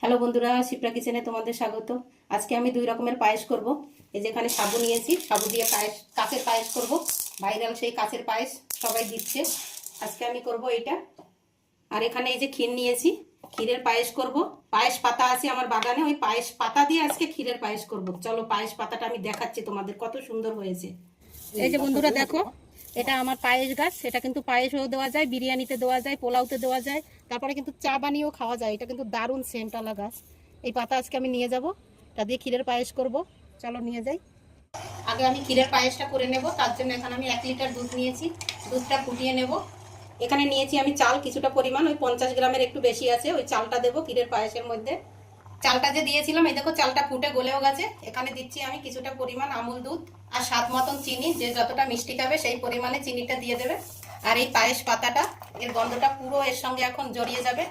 Hello বন্ধুরা, শিপ্রা কিচেনে তোমাদের স্বাগত। আজকে আমি দুই রকমের পায়েস করব। এই যে এখানে সাবু নিয়েছি, সাবু দিয়ে পায়েস, কাঁচের পায়েস করব। ভাইরাল সেই কাঁচের পায়েস সবাই দিচ্ছে, আজকে আমি করব এটা। আর এখানে এই যে ক্ষীর নিয়েছি, ক্ষীরের পায়েস করব। পায়েস পাতা আছে আমার বাগানে, ওই পায়েস পাতা দিয়ে আজকে ক্ষীরের পায়েস করব। চলো পায়েস পাতাটা আমি দেখাচ্ছি তোমাদের, কত সুন্দর হয়েছে। এই যে বন্ধুরা দেখো, এটা আমার পায়েস গাছ। এটা কিন্তু পায়েসও দেওয়া যায়, বিরিয়ানিতে দেওয়া যায়, পোলাওতে দেওয়া যায়, তারপরে কিন্তু চা বানিয়েও খাওয়া যায়। এটা কিন্তু দারুণ সেন্টওয়ালা গাছ। এই পাতা আজকে আমি নিয়ে যাব, এটা দিয়ে ক্ষীরের পায়েস করব। চলো নিয়ে যাই। আগে আমি ক্ষীরের পায়েসটা করে নেব, তার জন্য এখানে আমি 1 লিটার দুধ নিয়েছি। দুধটা ফুটিয়ে নেব। এখানে নিয়েছি আমি চাল কিছুটা পরিমাণ, ওই 50 গ্রামের একটু বেশি আছে, ওই চালটা দেবো ক্ষীরের পায়েসের মধ্যে। চালটা যে দিয়েছিলাম, এই দেখো চালটা ফুটে গলেও গেছে। এখানে দিচ্ছি আমি কিছুটা পরিমাণ আমুল দুধ আর স্বাদ মতন চিনি। যে যতটা মিষ্টি খাবে সেই পরিমাণে চিনিটা দিয়ে দেবে। আর এই পায়েস পাতাটা, এর গন্ধটা পুরো এর সঙ্গে এখন জড়িয়ে যাবে।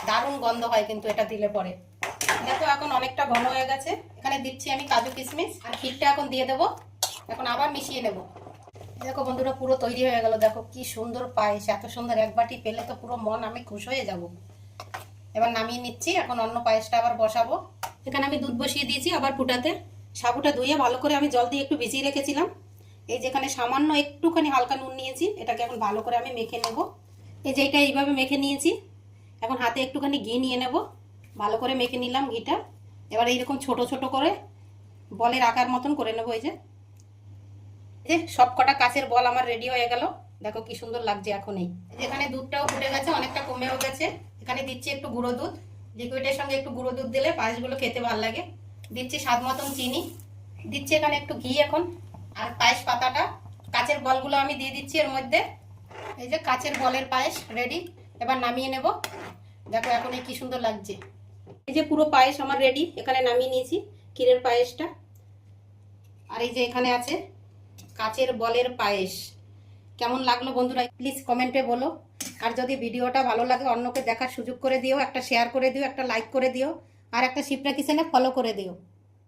দারুণ গন্ধ হয় কিন্তু এটা দিলে পরে। দেখো এখন অনেকটা ঘন হয়ে গেছে। এখানে দিচ্ছি আমি কাজু কিশমিশ, আর ক্ষীরটা এখন দিয়ে দেবো। এখন আবার মিশিয়ে নেব। দেখো বন্ধুরা, পুরো তৈরি হয়ে গেল। দেখো কি সুন্দর পায়েস, এত সুন্দর এক বাটি পেলে তো পুরো মন আমি খুশ হয়ে যাব। এবার নামিয়ে নিচ্ছি, এখন অন্য পায়েসটা আবার বসাবো। এখানে আমি দুধ বসিয়ে দিয়েছি আবার ফুটাতে। সাবুটা ধুয়ে ভালো করে আমি জল দিয়ে একটু ভিজিয়ে রেখেছিলাম। এই যেখানে সামান্য একটুখানি হালকা নুন নিয়েছি, এটাকে এখন ভালো করে আমি মেখে নেব। এই যে এটা এইভাবে মেখে নিয়েছি। এখন হাতে একটুখানি ঘি নিয়ে নেব, ভালো করে মেখে নিলাম ঘিটা। এবার এইরকম ছোট ছোট করে বলের আকার মতন করে নেবো। এই যে সব কটা কাঁচের বল আমার রেডি হয়ে গেল। দেখো কি সুন্দর লাগছে এখনই। যেখানে দুধটাও ফুটে গেছে, অনেকটা কমেও গেছে। এখানে দিচ্ছি একটু গুঁড়ো দুধ। লিকুইডের সঙ্গে একটু গুঁড়ো দুধ দিলে পায়েসগুলো খেতে ভালো লাগে। দিচ্ছি স্বাদ মতন চিনি, দিচ্ছি এখানে একটু ঘি এখন। আর পায়েস পাতাটা, কাঁচের বলগুলো আমি দিয়ে দিচ্ছি এর মধ্যে। এই যে কাঁচের বলের পায়েস রেডি। এবার নামিয়ে নেব। দেখো এখন কি সুন্দর লাগছে। এই যে পুরো পায়েস আমার রেডি, এখানে নামিয়ে নিয়েছি ক্ষীরের পায়েসটা। আর এই যে এখানে আছে কাঁচের বলের পায়েস। কেমন লাগলো বন্ধুরা প্লিজ কমেন্টে বলো। আর যদি ভিডিওটা ভালো লাগে অন্যকে দেখার সুযোগ করে দিও, একটা শেয়ার করে দিও, একটা লাইক করে দিও, আর একটা শিপ্রা কিচেনে ফলো করে দিও।